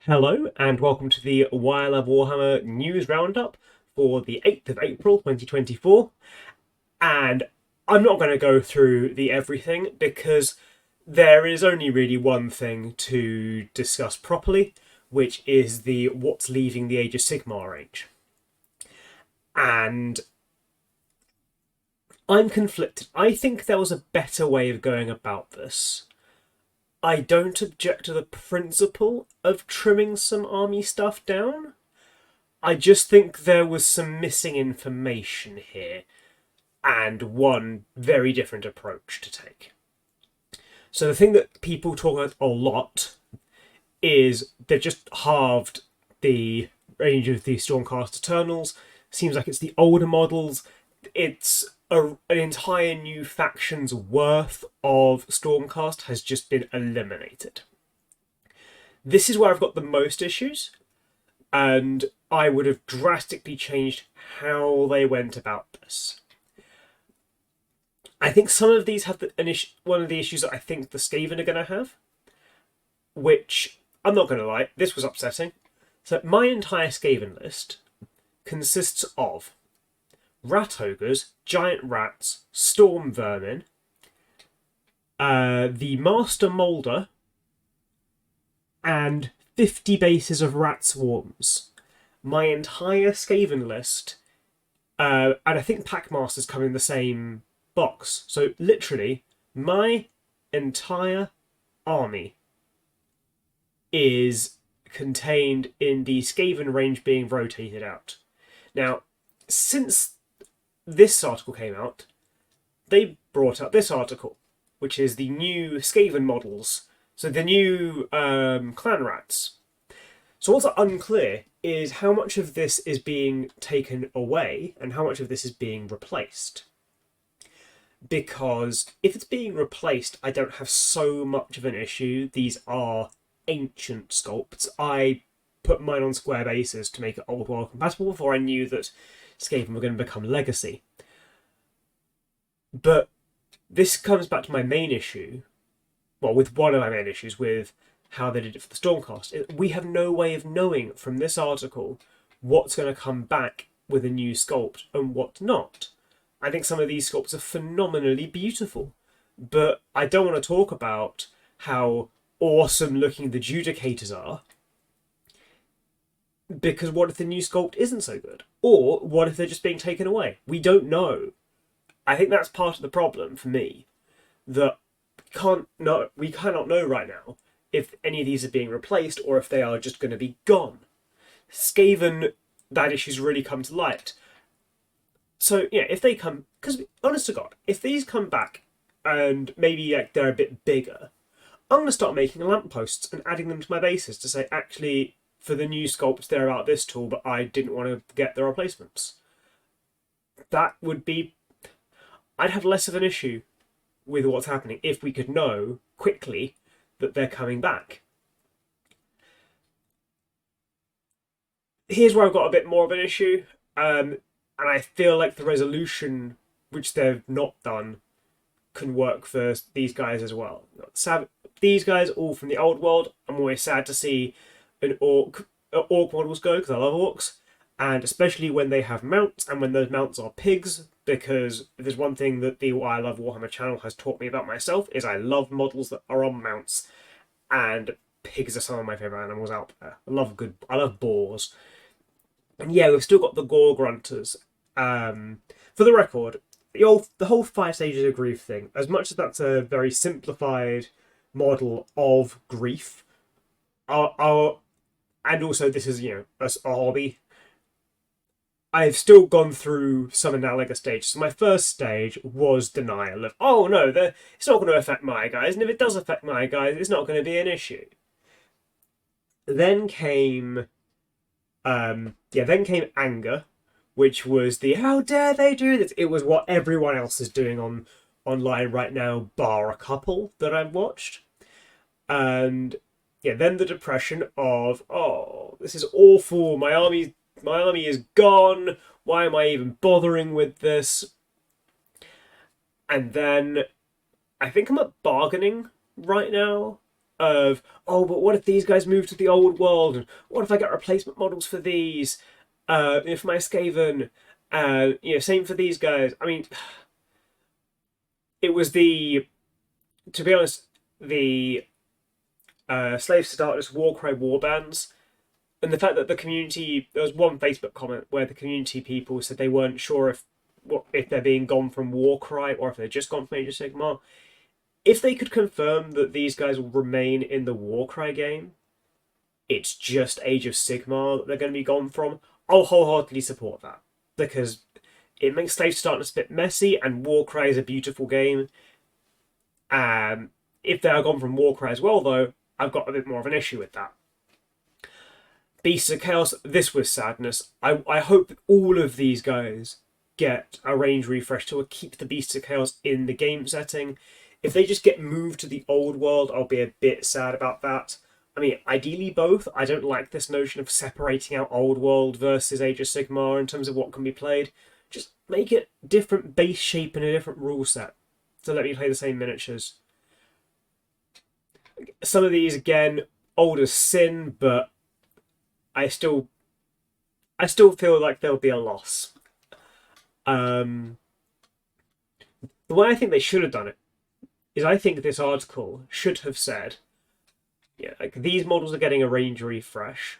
Hello and welcome to the Warhammer News Roundup for the 8th of April 2024. And I'm not going to go through the everything because there is only really one thing to discuss properly, which is the what's leaving the Age of Sigmar range. And I'm conflicted. I think there was a better way of going about this. I don't object to the principle of trimming some army stuff down. I just think there was some missing information here and one very different approach to take. So the thing that people talk about a lot is they've just halved the range of the Stormcast Eternals. Seems like it's the older models. It's an entire new faction's worth of Stormcast has just been eliminated. This is where I've got the most issues, and I would have drastically changed how they went about this. I think some of these have one of the issues that I think the Skaven are going to have, which, I'm not going to lie, this was upsetting. So my entire Skaven list consists of rat ogres, giant rats, storm vermin, the master moulder, and 50 bases of rat swarms. My entire Skaven list, and I think Packmasters come in the same box. So literally, my entire army is contained in the Skaven range being rotated out. Now, since this article came out, they brought out this article, which is the new Skaven models. So the new clan rats. So what's unclear is how much of this is being taken away and how much of this is being replaced. Because if it's being replaced, I don't have so much of an issue. These are ancient sculpts. I put mine on square bases to make it old world compatible before I knew that Skaven were going to become legacy. But this comes back to my main issue, well, with one of my main issues with how they did it for the Stormcast. We have no way of knowing from this article what's going to come back with a new sculpt and what not. I think some of these sculpts are phenomenally beautiful, but I don't want to talk about how awesome looking the Judicators are, because what if the new sculpt isn't so good? Or what if they're just being taken away? We don't know. I think that's part of the problem for me, that we cannot know right now if any of these are being replaced or if they are just going to be gone. Skaven, that issue's really come to light. So, yeah, if they come... Because, honest to God, if these come back and maybe they're a bit bigger, I'm going to start making lampposts and adding them to my bases to say, actually, for the new sculpts, they're about this tall, but I didn't want to get the replacements. That would be... I'd have less of an issue with what's happening if we could know quickly that they're coming back. Here's where I've got a bit more of an issue, and I feel like the resolution, which they've not done, can work for these guys as well. These guys, all from the old world, I'm always sad to see orc models go, because I love orcs, and especially when they have mounts, and when those mounts are pigs, because if there's one thing that the I Love Warhammer channel has taught me about myself, is I love models that are on mounts, and pigs are some of my favourite animals out there. I love boars. And yeah, we've still got the gore grunters. For the record, the whole 5 stages of grief thing, as much as that's a very simplified model of grief, and also this is, a hobby, I've still gone through some analogous stages. So my first stage was denial of, oh no, it's not going to affect my guys, and if it does affect my guys, it's not going to be an issue. Then came, anger, which was the how dare they do this. It was what everyone else is doing online right now, bar a couple that I've watched. And yeah, then the depression of, oh, this is awful. My army is gone. Why am I even bothering with this? And then I think I'm at bargaining right now. of, oh, but what if these guys move to the old world? And what if I get replacement models for these? For my Skaven, same for these guys. I mean, it was to be honest, the Slaves to Darkness Warcry warbands, and the fact that the community, there was one Facebook comment where the community people said they weren't sure if they're being gone from Warcry or if they're just gone from Age of Sigmar. If they could confirm that these guys will remain in the Warcry game, it's just Age of Sigmar that they're going to be gone from, I'll wholeheartedly support that. Because it makes Slaves to Darkness a bit messy, and Warcry is a beautiful game. If they are gone from Warcry as well, though, I've got a bit more of an issue with that. Beasts of Chaos, this was sadness. I hope all of these guys get a range refresh to keep the Beasts of Chaos in the game setting. If they just get moved to the old world, I'll be a bit sad about that. I mean, ideally both. I don't like this notion of separating out old world versus Age of Sigmar in terms of what can be played. Just make it different base shape and a different rule set to let me play the same miniatures. Some of these, again, old as sin, but I still feel like there'll be a loss. The way I think they should have done it is I think this article should have said, yeah, like these models are getting a range refresh,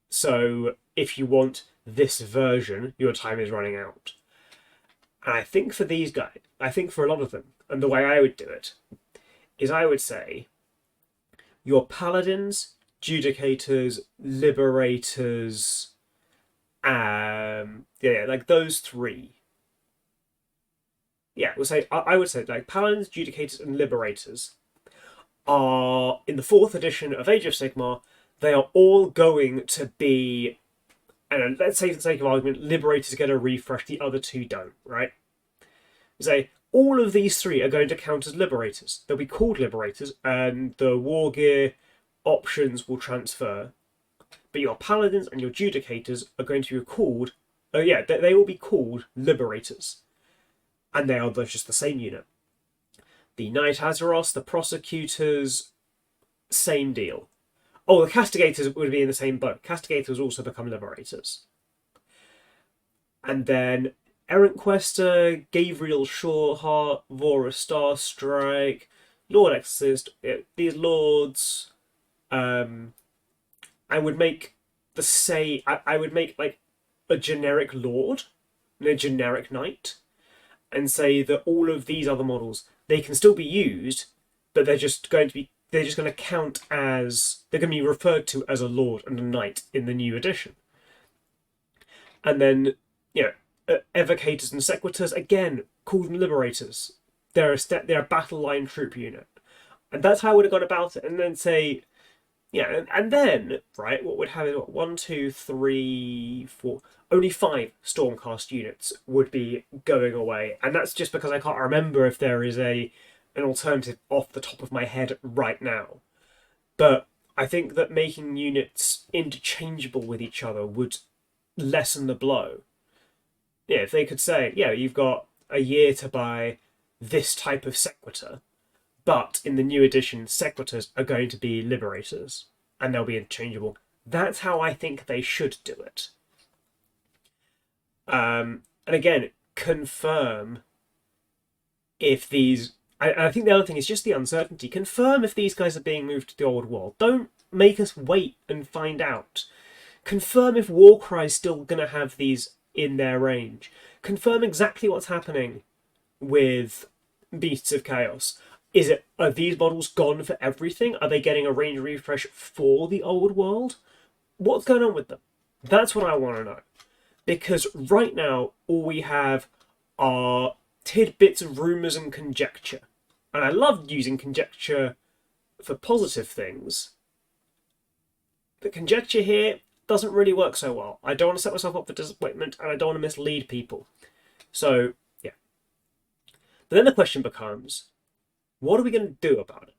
so if you want this version, your time is running out. And I think for these guys, I think for a lot of them, and the way I would do it, is I would say your paladins, judicators, liberators, like those three. Yeah, I would say like paladins, judicators, and liberators are in the 4th edition of Age of Sigmar. They are all going to be, and let's say for the sake of argument, liberators get a refresh, the other two don't, right? Say all of these three are going to count as liberators. They'll be called liberators, and the war gear options will transfer. But your paladins and your judicators are going to be called, they will be called liberators, and they are just the same unit. The Knight Azeros, the prosecutors, same deal. Oh, the castigators would be in the same boat. Castigators also become liberators. And then Errant Quester, Gabriel Shoreheart, Vora Starstrike, Lord Exorcist, these lords. I would make I would make like a generic lord and a generic knight, and say that all of these other models, they can still be used, but they're just going to count as, they're going to be referred to as a lord and a knight in the new edition. And then, evocators and sequitors, again, call them liberators. They're a battle line troop unit. And that's how I would have gone about it. And then say, and then, right, what would have is 1, 2, 3, 4, only 5 Stormcast units would be going away. And that's just because I can't remember if there is an alternative off the top of my head right now. But I think that making units interchangeable with each other would lessen the blow. Yeah, if they could say, you've got a year to buy this type of sequitur, but in the new edition, sequiturs are going to be liberators, and they'll be interchangeable. That's how I think they should do it. And again, confirm if these... I think the other thing is just the uncertainty. Confirm if these guys are being moved to the old world. Don't make us wait and find out. Confirm if Warcry is still going to have these in their range. Confirm exactly what's happening with Beasts of Chaos. Are these models gone for everything? Are they getting a range refresh for the old world? What's going on with them? That's what I want to know. Because right now, all we have are tidbits of rumours and conjecture. And I love using conjecture for positive things. But conjecture here doesn't really work so well. I don't want to set myself up for disappointment, and I don't want to mislead people. So, yeah. But then the question becomes, what are we going to do about it?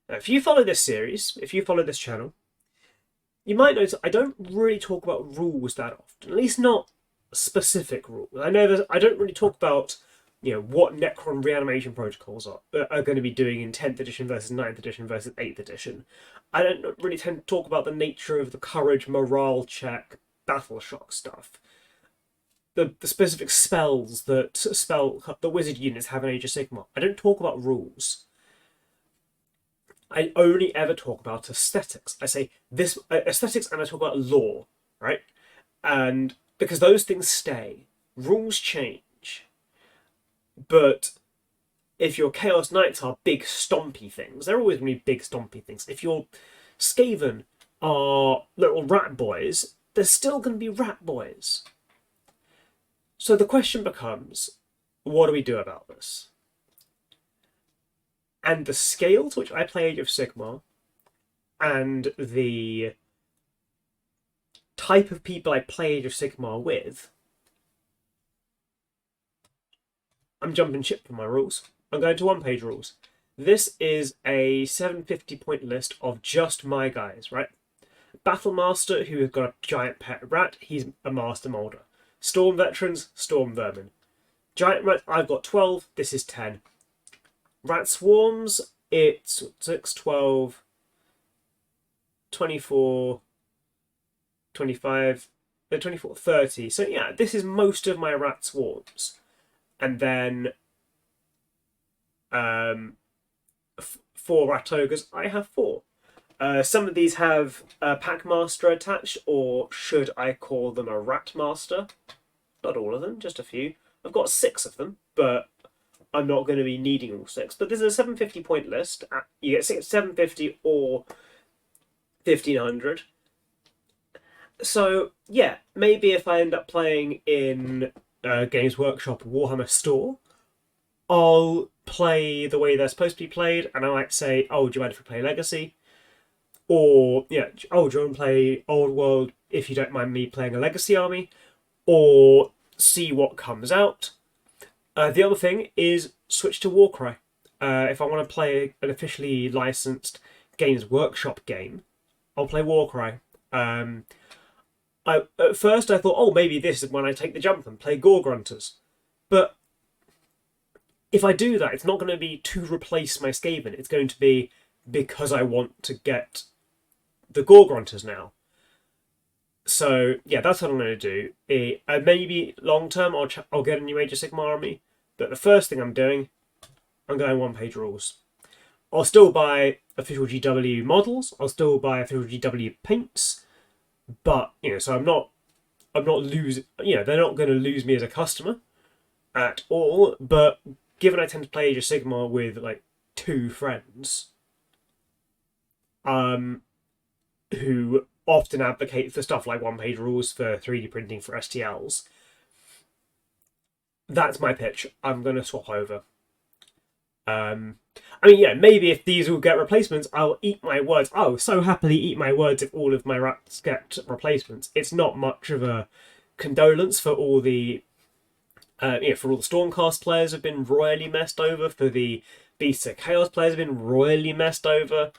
Now, if you follow this series, if you follow this channel, you might notice I don't really talk about rules that often, at least not specific rules. I know that I don't really talk about what Necron reanimation protocols are going to be doing in 10th edition versus 9th edition versus 8th edition. I don't really tend to talk about the nature of the courage, morale check, battle shock stuff. The specific spells that the wizard units have in Age of Sigmar. I don't talk about rules. I only ever talk about aesthetics. I say this aesthetics, and I talk about lore, right? And because those things stay, rules change. But if your Chaos Knights are big stompy things, they're always going to be big stompy things. If your Skaven are little rat boys, they're still going to be rat boys. So the question becomes, what do we do about this? And the scale to which I play Age of Sigmar and the type of people I play Age of Sigmar with, I'm jumping ship for my rules. I'm going to one-page rules. This is a 750 point list of just my guys, right? Battlemaster, who has got a giant pet rat, he's a master molder. Storm veterans, storm vermin. Giant rat, I've got 12, this is 10. Rat swarms, it's 6, 12, 24, 25, 24, 30. So yeah, this is most of my rat swarms. And then 4 rat ogres, I have 4. Some of these have a pack master attached, or should I call them a rat master? Not all of them, just a few. I've got 6 of them, but I'm not going to be needing all 6. But this is a 750 point list. You get 750 or 1500. So yeah, maybe if I end up playing in Games Workshop Warhammer Store, I'll play the way they're supposed to be played, and I might say, oh, do you mind if we play Legacy? Or, yeah, oh, do you want to play Old World if you don't mind me playing a Legacy army? Or see what comes out. The other thing is switch to Warcry. If I want to play an officially licensed Games Workshop game, I'll play Warcry. At first I thought, oh, maybe this is when I take the jump and play Gore Grunters. But if I do that, it's not going to be to replace my Skaven. It's going to be because I want to get the Gore Grunters now. So yeah, that's what I'm going to do. Maybe long term, I'll get a new Age of Sigmar army. But the first thing I'm doing, I'm going one-page rules. I'll still buy official GW models. I'll still buy official GW paints. But so I'm not losing. They're not going to lose me as a customer at all. But given I tend to play Age of Sigmar with like 2 friends, who often advocate for stuff like one-page rules for 3D printing for STLs, that's my pitch. I'm going to swap over. Maybe if these will get replacements, I'll eat my words. I'll so happily eat my words if all of my rats get replacements. It's not much of a condolence for all the Stormcast players have been royally messed over, for the Beasts of Chaos players have been royally messed over,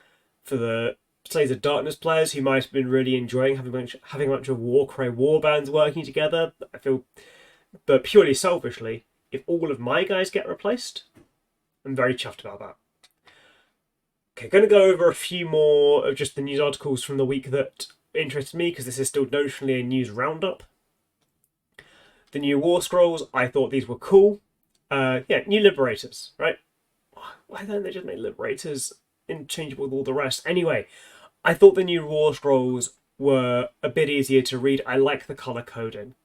for the Slaves of Darkness players who might have been really enjoying having a bunch of Warcry warbands working together. I feel, but purely selfishly, if all of my guys get replaced, I'm very chuffed about that. Okay, going to go over a few more of just the news articles from the week that interested me, because this is still notionally a news roundup. The new War Scrolls, I thought these were cool. New Liberators, right? Why don't they just make Liberators interchangeable with all the rest? Anyway, I thought the new War Scrolls were a bit easier to read. I like the colour coding.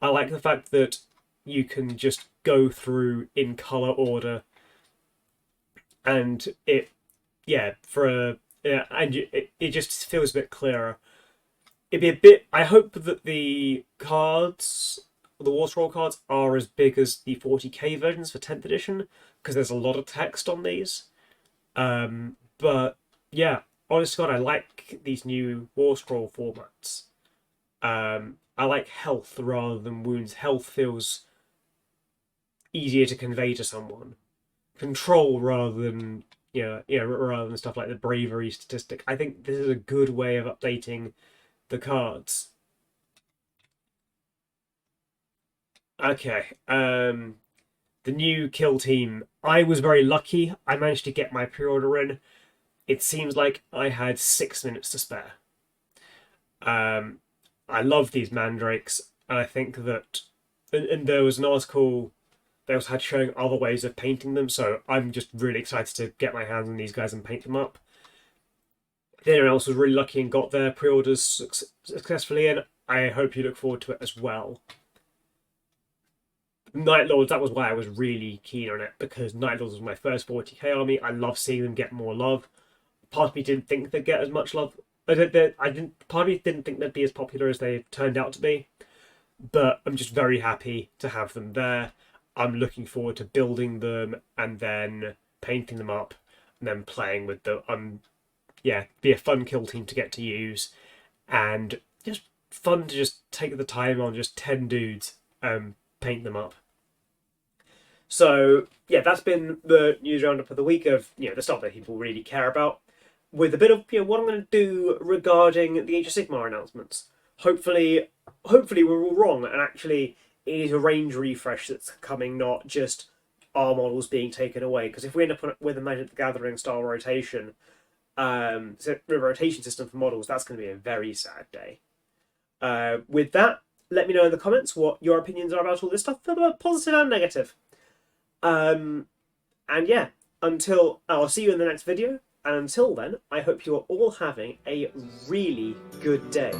I like the fact that you can just go through in colour order, and it just feels a bit clearer. It'd be a bit. I hope that the cards, the War Scroll cards, are as big as the 40k versions for 10th edition, because there's a lot of text on these. But yeah, honest to God, I like these new War Scroll formats. I like health rather than wounds. Health feels easier to convey to someone. Control rather than rather than stuff like the bravery statistic. I think this is a good way of updating the cards. Okay. the new kill team, I was very lucky. I managed to get my pre-order in. It seems like I had 6 minutes to spare. Um, I love these mandrakes, and I think that, and there was an article they also had showing other ways of painting them. So I'm just really excited to get my hands on these guys and paint them up. If anyone else was really lucky and got their pre-orders successfully in, I hope you look forward to it as well. Night Lords, that was why I was really keen on it, because Night Lords was my first 40k army. I love seeing them get more love. Part of me didn't think they'd get as much love. Part of me didn't think they'd be as popular as they turned out to be. But I'm just very happy to have them there. I'm looking forward to building them and then painting them up and then playing with them. Yeah, be a fun kill team to get to use, and just fun to just take the time on just 10 dudes and paint them up. So yeah, that's been the news roundup of the week of the stuff that people really care about, with a bit of what I'm going to do regarding the Age of Sigmar announcements. Hopefully we're all wrong, and actually it is a range refresh that's coming, not just our models being taken away. Because if we end up with a Magic the Gathering style rotation, rotation system for models, that's going to be a very sad day. With that, let me know in the comments what your opinions are about all this stuff, both positive and negative. And yeah, I'll see you in the next video. And until then, I hope you are all having a really good day.